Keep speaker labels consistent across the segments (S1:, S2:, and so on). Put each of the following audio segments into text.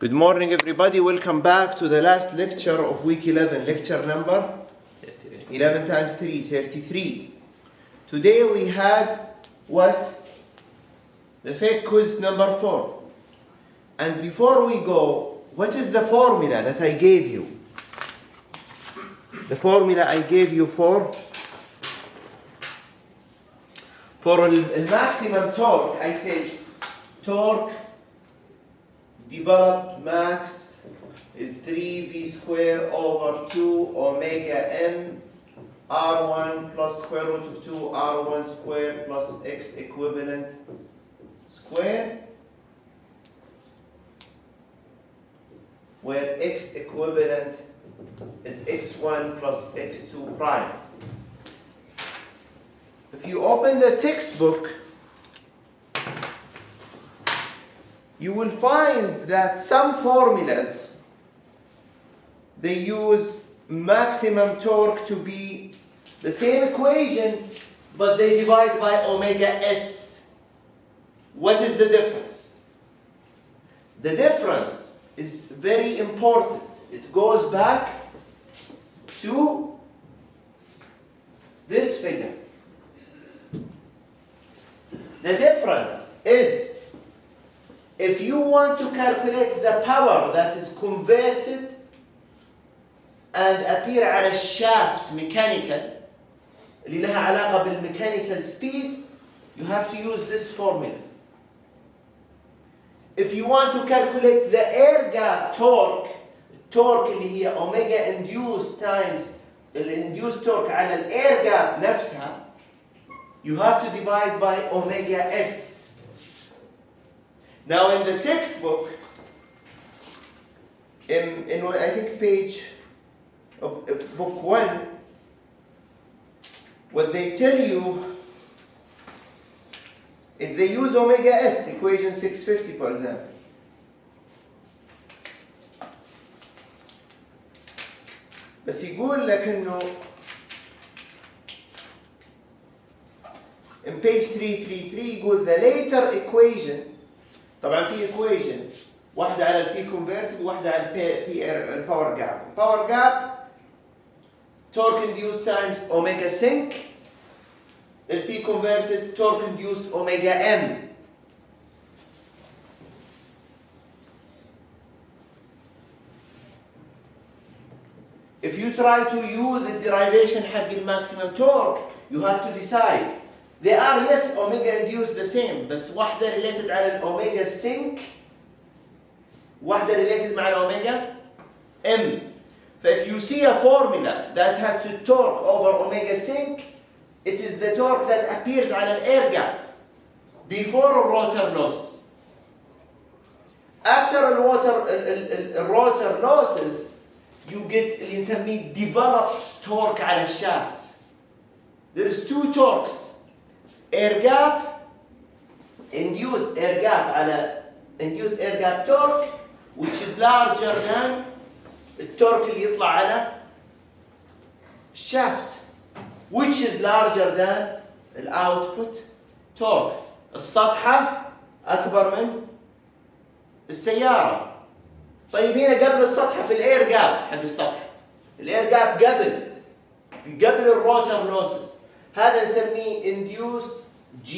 S1: Good morning, everybody. Welcome back to the last lecture of week 11, lecture number 11 times 3, 33. Today we had what? The fake quiz number 4. And before we go, what is the formula that I gave you? The formula I gave you for the maximum torque, I said torque developed max is 3v squared over 2 omega m r1 plus square root of 2 r1 squared plus x equivalent squared, where x equivalent is x1 plus x2 prime. If you open the textbook, you will find that some formulas, they use maximum torque to be the same equation, but they divide by omega s. What is the difference? The difference is very important. It goes back to this figure. The difference is, if you want to calculate the power that is converted and appear على الشافت mechanical اللي لها علاقة بالmechanical speed, you have to use this formula. If you want to calculate the air gap torque اللي هي omega induced times induced torque على air gap نفسها, you have to divide by omega s. Now in the textbook, in I think page of book 1, what they tell you is they use omega s, equation 650 for example. بس يقول لك انه in page 333 يقول the later equation. طبعا في equation واحدة على البي converted وواحدة على الباور جاب. الباور جاب torque induced times omega sync. البي converted torque induced omega m. If you try to use a derivation حق الماكسيمم torque, you have to decide. They are, yes, omega induced the same, بس واحدة related على الأوميجا sync, واحدة related مع الأوميجا m. If you see a formula that has to torque over omega sync, it is the torque that appears على air gap before rotor losses. After rotor losses, you get اللي نسميه developed torque على الشافت. There is two torques. Air gap, induced air gap torque, which is larger than التورك اللي يطلع على الشافت, which is larger than output torque. السطحة أكبر من السيارة. طيب هنا قبل السطحة في الاير جاب حق السطح. الاير جاب قبل الروتر لوسز. هذا نسميه induced G,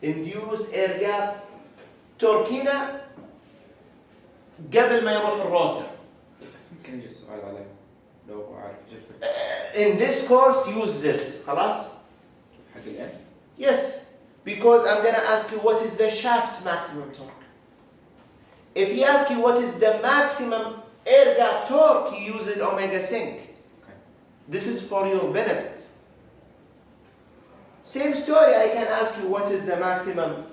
S1: induced air gap torque هنا قبل ما يروح الروتر.
S2: ممكن يجي السؤال عليه لو هو عارف جفر.
S1: In this course, use this. خلاص؟
S2: حق الآن؟
S1: Yes, because I'm going to ask you what is the shaft maximum torque. If he asks you what is the maximum air gap torque, you use an omega sync.
S2: Okay.
S1: This is for your benefit. Same story, I can ask you what is the maximum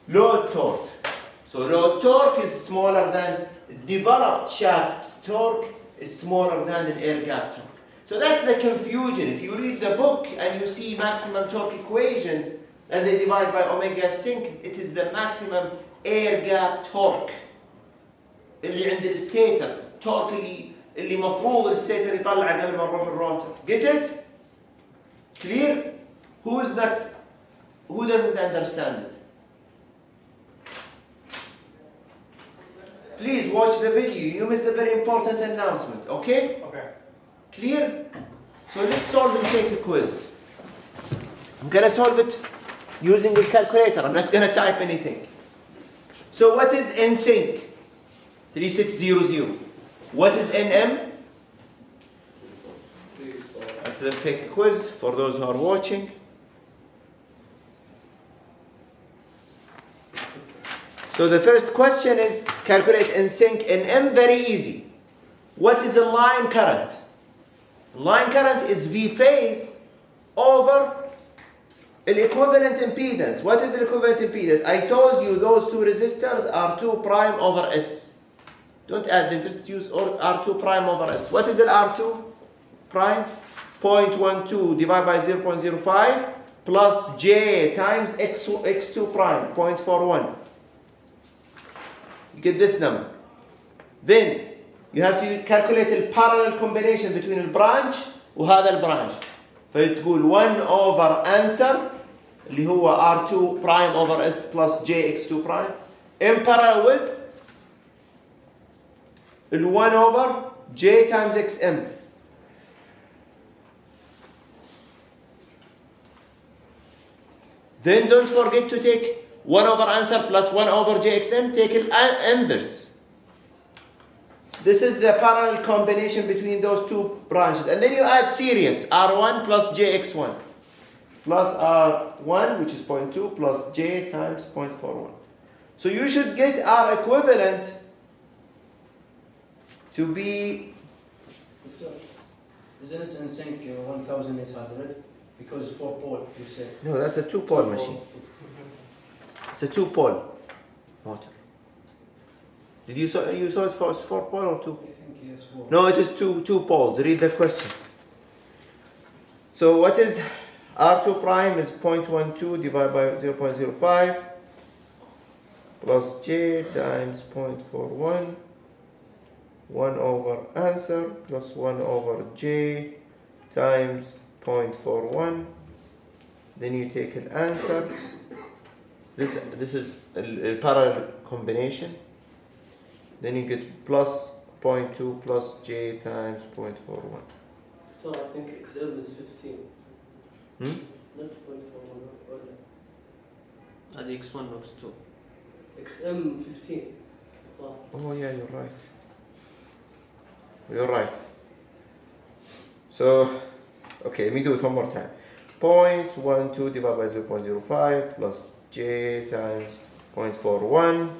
S1: load torque. So load torque is smaller than developed shaft torque is smaller than an air gap torque. So that's the confusion. If you read the book and you see maximum torque equation and they divide by omega sync, it is the maximum air gap torque اللي عند الستيتر. التورك اللي مفروض الستيتر يطلع قبل ما نروح الروتر. Get it? Clear? Who doesn't understand it? please watch the video. You missed a very important announcement, okay?
S3: Okay.
S1: Clear? So let's solve and take a quiz. I'm going to solve it using a calculator. I'm not going to type anything. So what is NSYNC? 3600. What is NM? That's the fake quiz for those who are watching. So the first question is calculate NSYNC NM. Very easy. What is a line current? Line current is V phase over the equivalent impedance. What is the equivalent impedance? I told you those two resistors are 2 prime over S. Don't add them, just use R2 prime over S. What is the R2 prime? 0.12 divided by 0.05 plus J times X2 prime, 0.41. You get this number. Then you have to calculate the parallel combination between البرانش وهذا البرانش. فتقول 1 over answer اللي هو R2 prime over S plus JX2 prime in parallel with 1 over J times XM. Then don't forget to take 1 over answer plus 1 over JXM, take an inverse. This is the parallel combination between those two branches. And then you add series, R1 plus JX1 plus R1, which is 0.2, plus J times 0.41. So you should get R equivalent to be...
S3: Isn't it in sync 1800? Because 4 pole, you said.
S1: No, that's a 2-pole machine. It's a 2-pole motor. Did you saw it for 4-pole or 2?
S3: I think yes, 4.
S1: No, it is two poles. Read the question. So what is R2 prime is 0.12 divided by 0.05 plus J times 0.41, 1 over answer plus 1 over J times 0.41. Then you take an answer. This is a parallel combination. Then you get plus 0.2 plus J times 0.41.
S4: So I think XL is 15.
S1: Hmm?
S4: Not 0.41 or and the X1 looks 2. XM 15. Wow.
S1: Oh yeah, you're right. You're right. So, okay, let me do it one more time. 0.12 divided by 0.05 plus J times 0.41.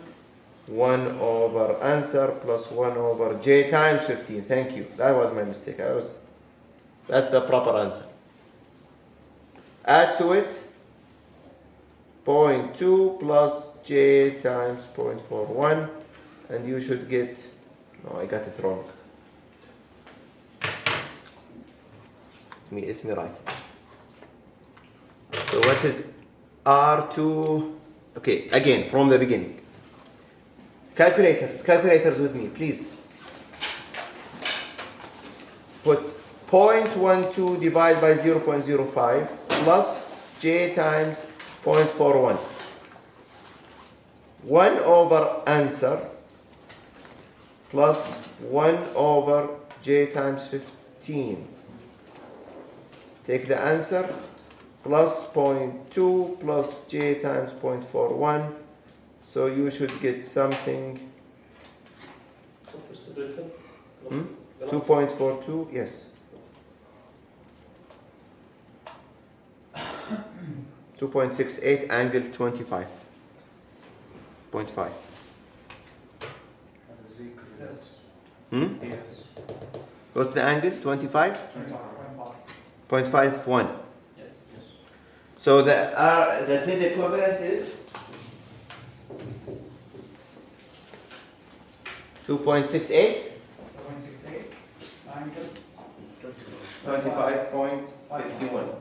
S1: 1 over answer plus 1 over J times 15. Thank you. That was my mistake. That's the proper answer. Add to it 0.2 plus J times 0.41 and you should get, no, I got it wrong. It's me right. So what is R2? Okay, again, from the beginning. Calculators with me, please. Put 0.12 divided by 0.05 plus J times 0.41. 1 over answer plus 1 over J times 15. Take the answer plus 0.2 plus J times 0.41. So you should get something 2.42, yes. 2.68 angle 25.5.
S3: Yes.
S1: What's the angle? 25? 0.51.
S3: Yes.
S1: So the Z equivalent is 2.68. 25.51.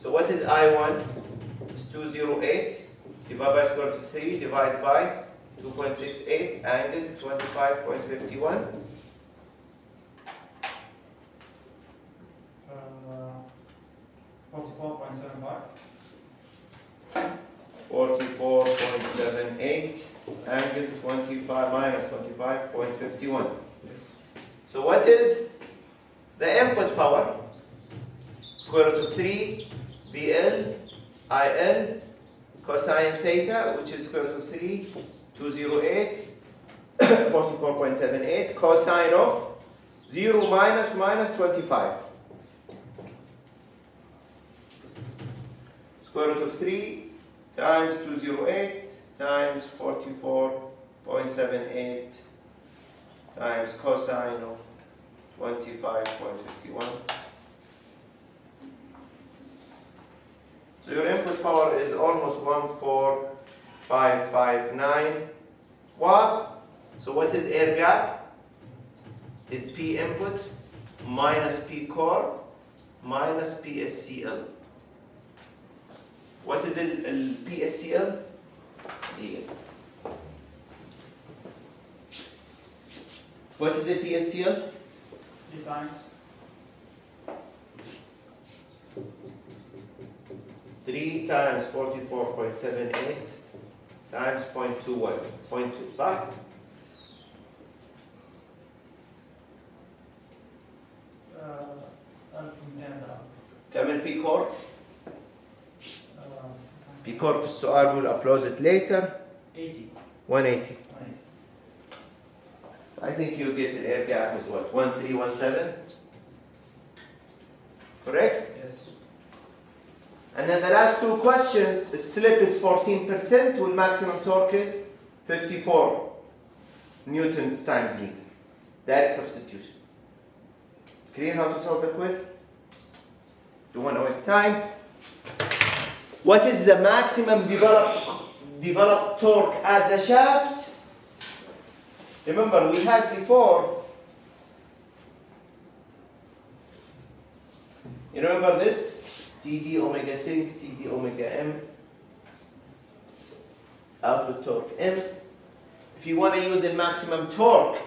S1: So what is I1? It's 208 divided by square root of 3 divided by 2.68 angle 25.51.
S3: 44.75.
S1: 44.78. Angle 25 minus 25.51. So what is the input power? Square root of 3 BL IL cosine theta, which is square root of 3, 208, 44.78, cosine of 0 minus 25. Square root of 3 times 208 times 44.78 times cosine of 25.51. So your input power is almost 14559 watt. So what is air gap? Is P input minus P core minus PSCL. What is the PSCL? What is the PSCL?
S5: 3 times
S1: 3 times 44.78 times 0.21. 0.2, صح؟ كم البي كور؟ بي كور في السؤال will upload it later
S5: 80.
S1: 180. I think you get the air gap is what? 1317? Correct?
S5: Yes.
S1: And then the last two questions, the slip is 14% with maximum torque is 54 newtons times meter. That's substitution. Clear how to solve the quiz? Don't want to waste time. What is the maximum developed torque at the shaft? Remember, we had before, you remember this? TD omega sync, TD omega M, output torque M. If you want to use the maximum torque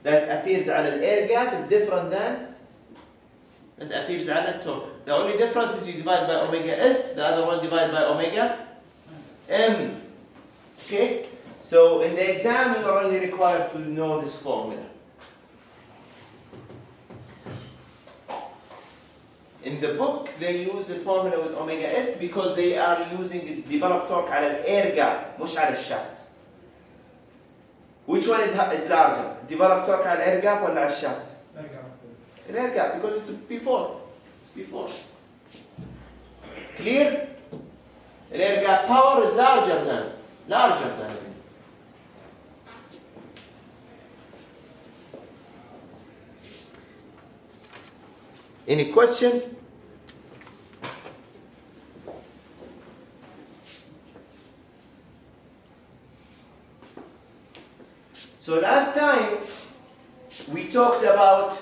S1: that appears على air gap is different than that appears على torque. The only difference is you divide by omega S, the other one divide by omega M. Okay? So in the exam you are only required to know this formula. In the book they use the formula with omega S because they are using developed torque على air gap مش على shaft. Which one is larger? Developed torque على air gap ولا على shaft? Air gap because it's before. It's before. Clear? Air gap power is larger than. Any question? So last time we talked about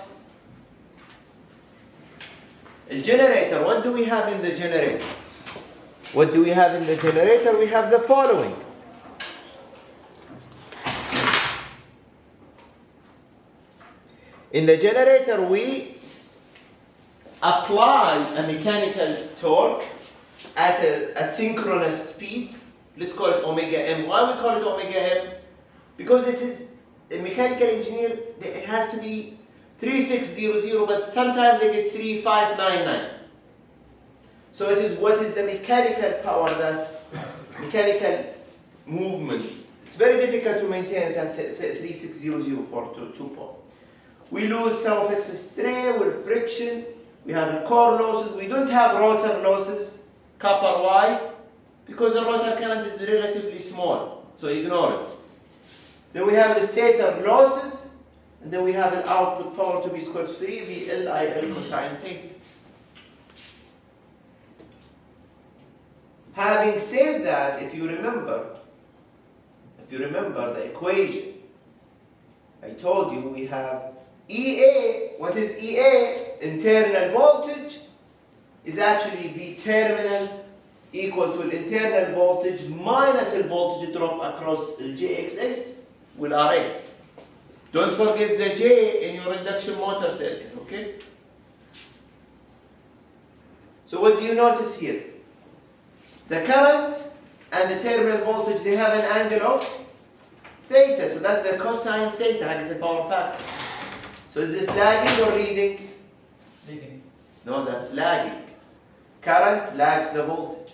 S1: the generator. What do we have in the generator? What do we have in the generator? We have the following. In the generator we apply a mechanical torque at a synchronous speed. Let's call it omega M. Why we call it omega M? Because it is a mechanical engineer, it has to be 3600, but sometimes they get 3599. So it is what is the mechanical power, that mechanical movement. It's very difficult to maintain it at 3600 for 2 pole. We lose some of it for stray, with friction. We have core losses. We don't have rotor losses. Copper, why? Because the rotor current is relatively small, so ignore it. Then we have the stator losses, and then we have an output power to be square root of 3 VLIL cosine theta. Having said that, if you remember the equation, I told you we have EA. What is EA? Internal voltage is actually the terminal equal to the internal voltage minus the voltage drop across the JXS with RA. Don't forget the J in your induction motor circuit, okay? So what do you notice here? The current and the terminal voltage, they have an angle of theta. So that's the cosine theta, حقت the power factor. So is this lagging or leading?
S5: Leading.
S1: No, that's lagging. Current lags the voltage.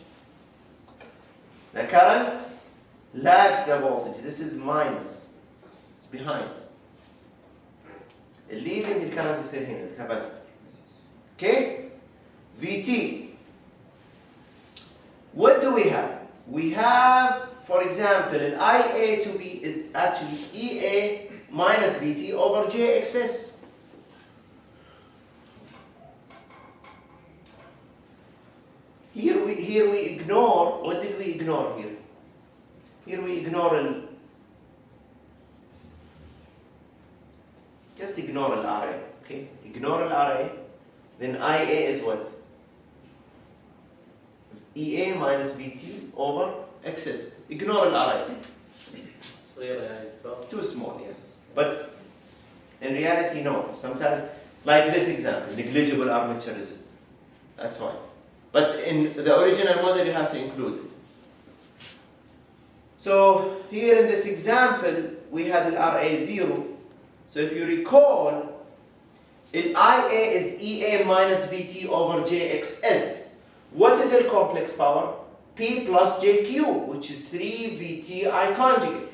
S1: The current lags the voltage. This is minus. It's behind. Leading the current is here, the capacitor. Okay? VT. What do we have? We have, for example, an IA to be is actually EA minus VT over JXS. Here we ignore, what did we ignore here? Here we ignore just ignore an RA, okay? Ignore an RA, then IA is what? EA minus VT over XS. Ignore an RA.
S4: صغيرة يعني
S1: Too small, yes. But in reality, no. Sometimes, like this example, negligible armature resistance. That's why. But in the original model, you have to include it. So here in this example, we had an RA0. So if you recall, in IA is EA minus VT over JXS. What is the complex power? P plus JQ, which is 3 VT I conjugate.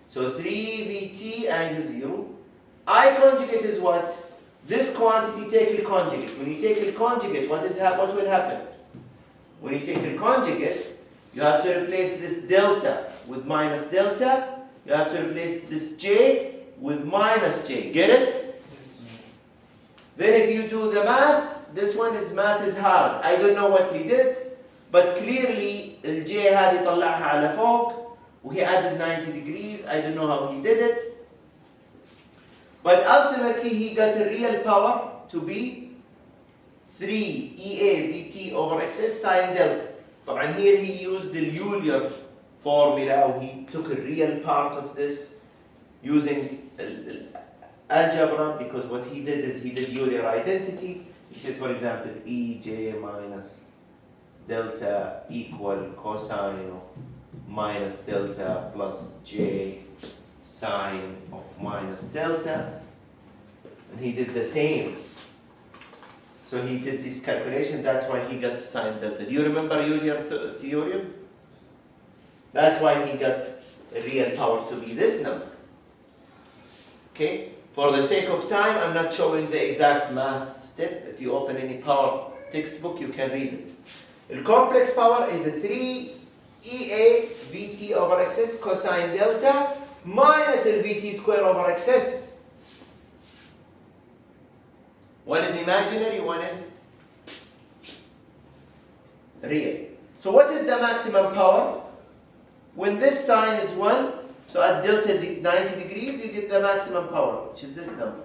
S1: So 3 VT angle 0. I conjugate is what? This quantity take a conjugate. When you take a conjugate, what will happen? When you take a conjugate, you have to replace this delta with minus delta. You have to replace this J with minus J. Get it? Then if you do the math, this one is math is hard. I don't know what he did, but clearly الJ هذه طلعها على فوق وهي added 90 degrees. I don't know how he did it. But ultimately he got the real power to be 3 EA VT over XS sine delta. طبعا here he used the Euler formula. He took a real part of this using algebra, because what he did is he did Euler identity. He said, for example, EJ minus delta equal cosine of minus delta plus J sine of minus delta. And he did the same. So he did this calculation, that's why he got sine delta. Do you remember Euler theorem? That's why he got a real power to be this number. Okay? For the sake of time, I'm not showing the exact math step. If you open any power textbook, you can read it. The complex power is a 3 EA VT over XS cosine delta minus a VT square over XS. One is imaginary, one is real. So what is the maximum power? When this sign is 1, so at delta 90 degrees, you get the maximum power, which is this number.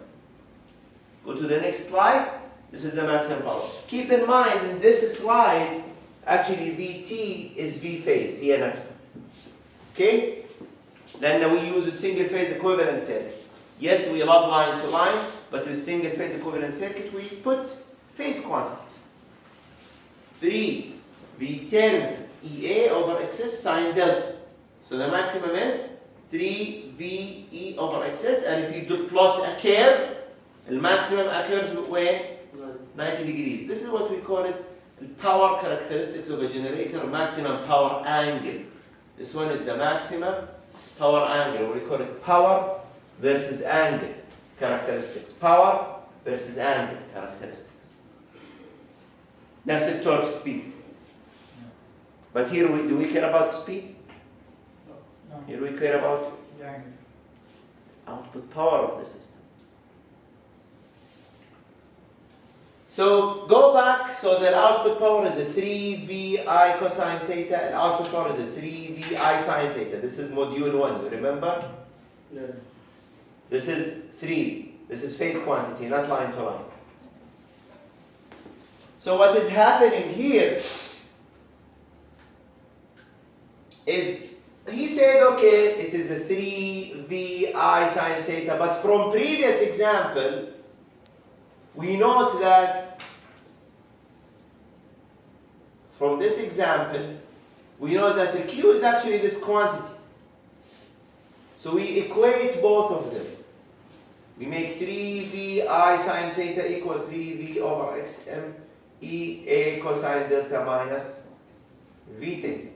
S1: Go to the next slide. This is the maximum power. Keep in mind, in this slide, actually VT is V phase, here next. Okay? Then we use a single phase equivalent circuit. Yes, we love line to line, but in single phase equivalent circuit, we put phase quantities. 3 V terminal EA over XS sine delta. So the maximum is 3 VE over XS, and if you do plot a curve, the maximum occurs where? 90 degrees. This is what we call it the power characteristics of a generator, maximum power angle. This one is the maximum power angle. We call it power versus angle characteristics. Power versus angle characteristics. That's the torque speed. But here, do we care about speed?
S5: No.
S1: Here we care about
S5: Yeah.
S1: output power of the system. So go back, so that output power is a 3 VI cosine theta, and output power is a 3 VI sine theta. This is module 1, you remember?
S4: Yeah.
S1: This is 3. This is phase quantity, not line to line. So what is happening here is, he said, okay, it is a 3 VI sine theta, but from previous example, we note that from this example, we know that the Q is actually this quantity. So we equate both of them. We make 3v I sine theta equal 3v over xm e a cosine delta minus v theta.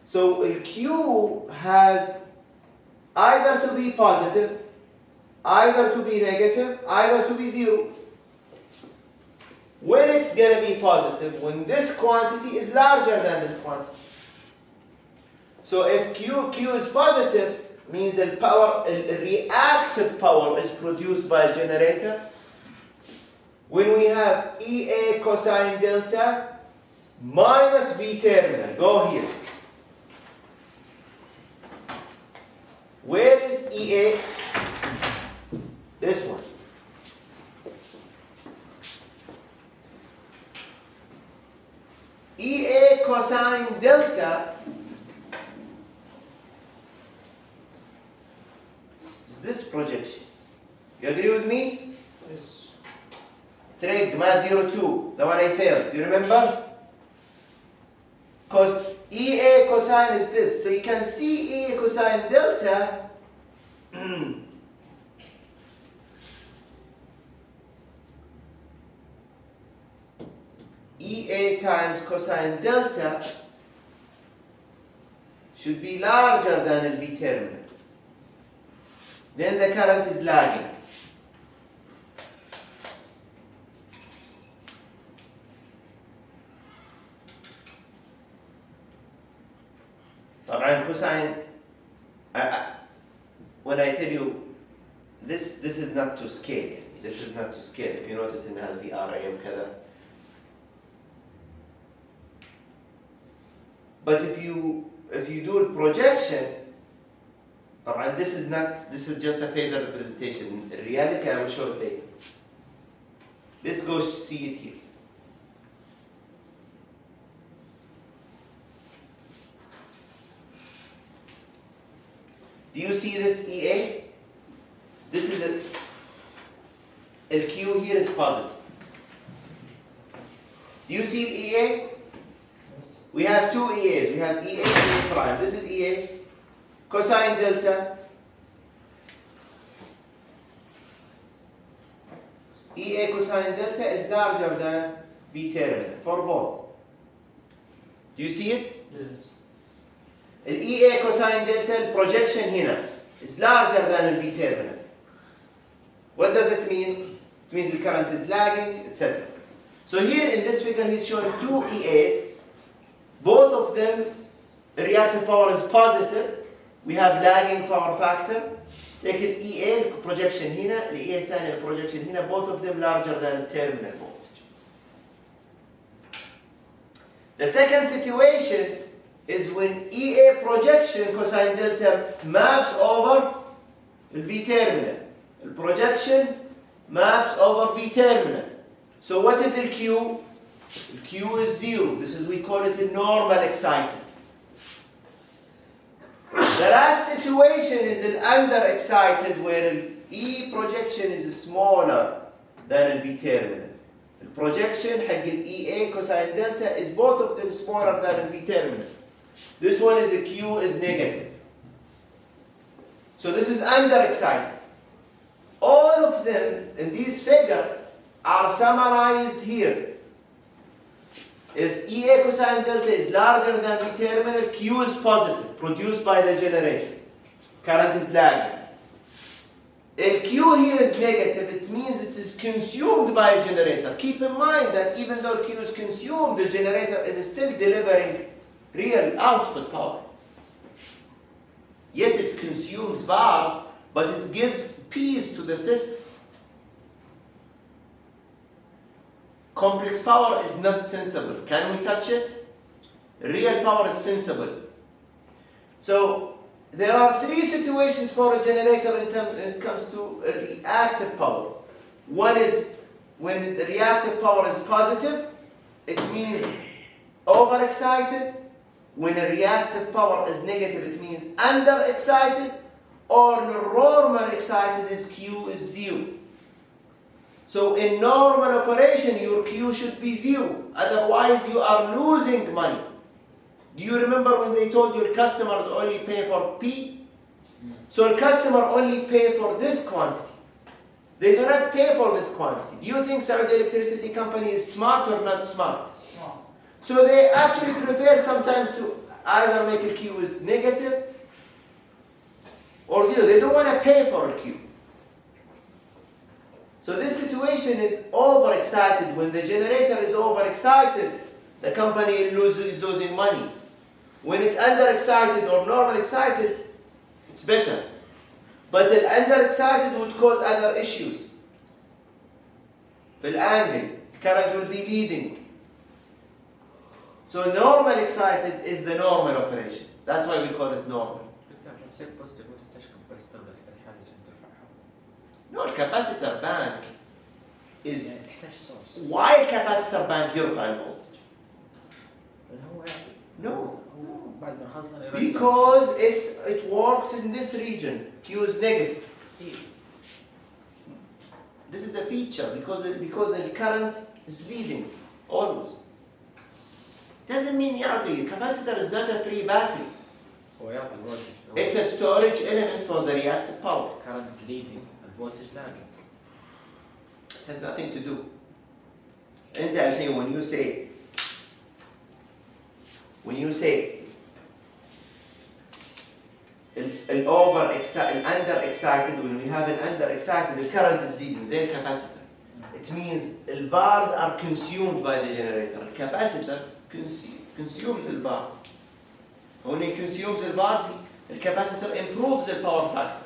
S1: So Q has either to be positive, either to be negative, either to be zero. When it's going to be positive, when this quantity is larger than this quantity. So if Q is positive, means the power, the reactive power is produced by a generator. When we have EA cosine delta minus V terminal, go here. Where is EA? This one. EA cosine delta is this projection. You agree with me?
S4: Yes.
S1: Trig, math 02, the one I failed. Do you remember? Because EA cosine is this. So you can see EA cosine delta EA times cosine delta should be larger than the V terminal. Then the current is lagging. طبعا cosine, when I tell you this is not to scale. This is not to scale. If you notice in هذا في RAM كذا. But if you do a projection, طبعا this is just a phasor representation. In reality, I will show it later. Let's go see it here. Do you see this EA? This is a Q here is positive. Do you see EA? We have two EAs. We have EA and E prime. This is EA. Cosine delta. EA cosine delta is larger than V terminal for both. Do you see it?
S4: Yes.
S1: The EA cosine delta projection here is larger than the V terminal. What does it mean? It means the current is lagging, etc. So here in this figure he's showing two EAs. Both of them, the reactive power is positive. We have lagging power factor. Take an EA projection here, the EA الثانية projection here, both of them larger than the terminal voltage. The second situation is when EA projection cosine delta maps over the V terminal. The projection maps over V terminal. So what is the Q? The Q is 0. This is, we call it the normal excited. The last situation is an under-excited where E projection is smaller than the V terminal. The projection حق EA cosine delta is both of them smaller than the V terminal. This one is a Q is negative. So this is under-excited. All of them in these figures are summarized here. If EA cosine delta is larger than V terminal, Q is positive, produced by the generator. Current is lagging. If Q here is negative, it means it is consumed by a generator. Keep in mind that even though Q is consumed, the generator is still delivering real output power. Yes, it consumes VARs, but it gives P's to the system. Complex power is not sensible. Can we touch it? Real power is sensible. So there are three situations for a generator when it comes to reactive power. One is when the reactive power is positive, it means overexcited. When a reactive power is negative, it means underexcited. Or normal excited is Q is 0. So in normal operation, your Q should be 0. Otherwise, you are losing money. Do you remember when they told your customers only pay for P? So the customer only pay for this quantity. They do not pay for this quantity. Do you think Saudi Electricity Company is smart or not smart?
S5: No.
S1: So they actually prefer sometimes to either make a Q is negative or zero. They don't want to pay for a Q. So this situation is overexcited. When the generator is overexcited, the company is losing money. When it's underexcited or normal excited, it's better. But the underexcited would cause other issues. The angle, current will be leading. So normal excited is the normal operation. That's why we call it normal.
S2: تصير بوزيتيف وتحتاج كاباسيتر لحاجة ترفعها.
S1: No, الكاباسيتر bank is
S2: يعني تحتاج سورس.
S1: why الكاباسيتر bank يرفع الفولتج.
S2: هو
S1: No.
S2: هو بعد ما يخزن يرجع.
S1: Because it works in this region. Q is negative. This is a feature because the current is leading always. Doesn't mean يعطي. Capacitor is not a free battery.
S2: هو يعطي الفولتج.
S1: It's a storage element for the reactive power.
S2: current leading الفولتج لاجع.
S1: It has nothing to do. أنت الحين when you say under excited, when we have an under excited, the current is leading زي الكاباسيتر. It means the bars are consumed by the generator. The capacitor consumes the bar. When it consumes the bars, the capacitor improves the power factor.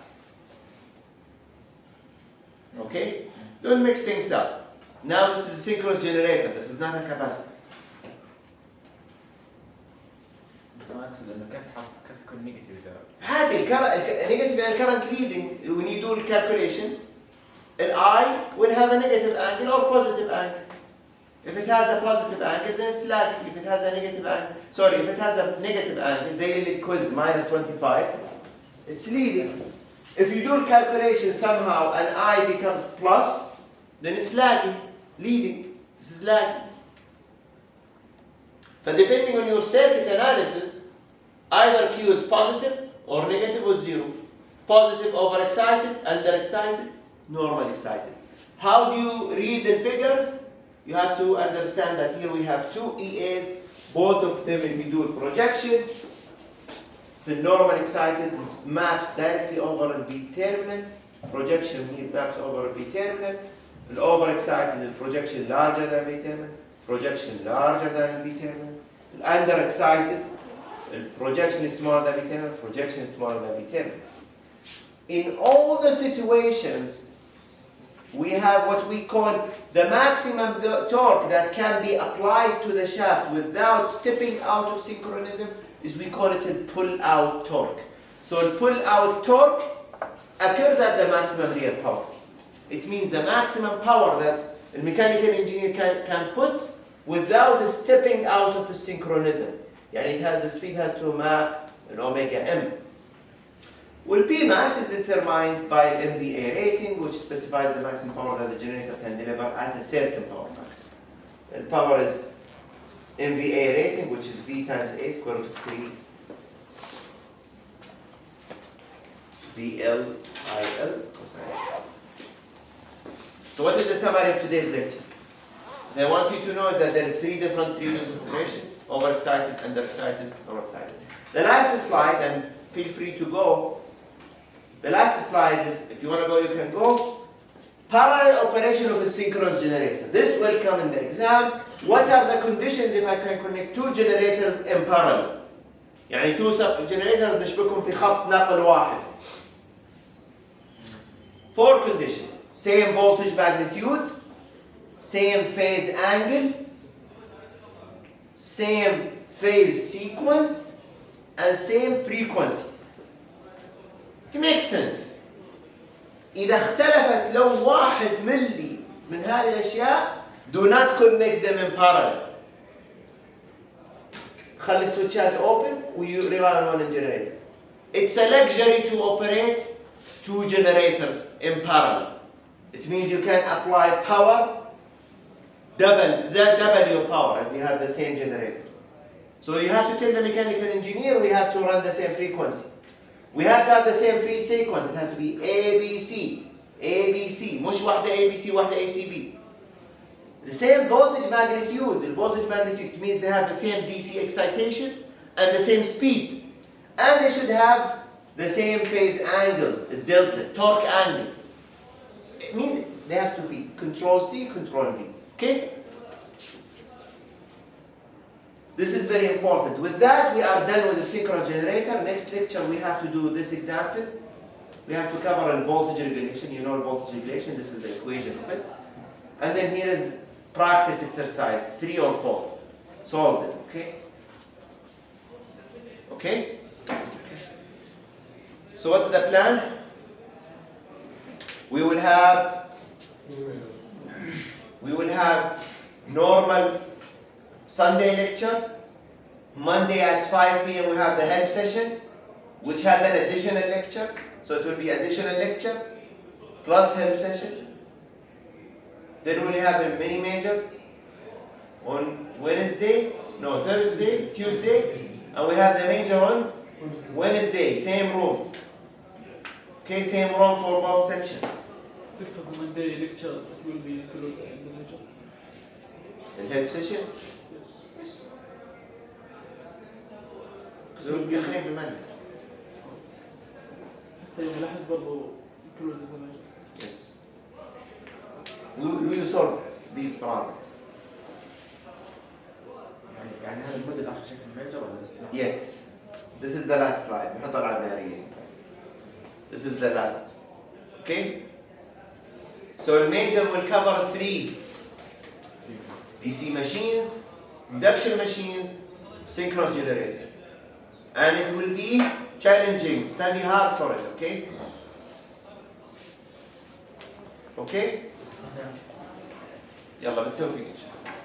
S1: Okay? Don't mix things up. Now this is a synchronous generator. This is not a capacitor.
S2: بس أنا أقصد إنه كيف يكون نيجاتيف إذا.
S1: هذه negative and current leading, when you do the calculation, an I will have a negative angle or positive angle. If it has a positive angle, then it's lagging. If it has a negative angle, if it has a negative angle, say quiz minus 25, it's leading. If you do the calculation somehow and I becomes plus, then it's lagging, leading. This is lagging. But depending on your circuit analysis, either Q is positive or negative or zero. Positive overexcited, underexcited, normal excited. How do you read the figures? You have to understand that here we have two EAs, both of them if you do a projection. The normal excited maps directly over a B terminal. Projection maps over a B terminal. The overexcited, the projection larger than B terminal. Projection larger than B terminal. The underexcited, the projection is smaller than B terminal. Projection is smaller than B terminal. In all the situations, we have what we call the maximum torque that can be applied to the shaft without stepping out of synchronism, is we call it a pull-out torque. So the pull-out torque occurs at the maximum real power. It means the maximum power that a mechanical engineer can put without stepping out of synchronism. يعني the speed has to map an omega m. Well, Pmax is determined by MVA rating, which specifies the maximum power that the generator can deliver at a certain power factor. The power is MVA rating, which is V times A square root of 3 VLIL. So what is the summary of today's lecture? What I want you to know is that there is three different regions of operation: overexcited, underexcited, overexcited. The last slide, and feel free to go. The last slide is, if you want to go, you can go. Parallel operation of a synchronous generator. This will come in the exam. What are the conditions if I can connect two generators in parallel? يعني two generators نشبكهم في خط نقل واحد. 4 conditions. Same voltage magnitude, same phase angle, same phase sequence, and same frequency. It makes sense. إذا اختلفت لو 1 ملي من هذه الأشياء, do not connect them in parallel. خلي السويتشات open و rely on one generator. It's a luxury to operate 2 generators in parallel. It means you can apply power, double your power if you have the same generator. So you have to tell the mechanical engineer we have to run the same frequency. We have to have the same phase sequence. It has to be ABC. ABC. مش واحدة ABC واحدة ACB. The same voltage magnitude. The voltage magnitude means they have the same DC excitation and the same speed. And they should have the same phase angles, the delta, torque angle. It means they have to be control C, control V. Okay? This is very important. With that, we are done with the synchronous generator. Next lecture, we have to do this example. We have to cover a voltage regulation. You know voltage regulation. This is the equation of it. And then here is practice exercise 3 or 4. Solve it. Okay? Okay? So what's the plan? We will have normal Sunday lecture. Monday at 5 p.m. we have the help session, which has an additional lecture. So it will be additional lecture plus help session. Then we will have a mini major on Thursday, Tuesday, and we have the major on Wednesday, same room. Okay, same room for both sections.
S4: The Monday lecture will be included in the lecture.
S1: The help session?
S4: Yes.
S1: Yes. So we'll be clear بالمنهج.
S4: حتى يوم الأحد برضه included in the lecture.
S1: Yes. Will you solve these problems?
S2: يعني هذا الموديل اخر شيء في الميجر ولا لسه؟
S1: Yes. This is the last slide. نحط العمارية. This is the last. Okay? So the major will cover 3 DC machines, induction machines, synchronous generator. And it will be challenging. Study hard for it, okay? Okay? يلا بالتوفيق إن شاء الله.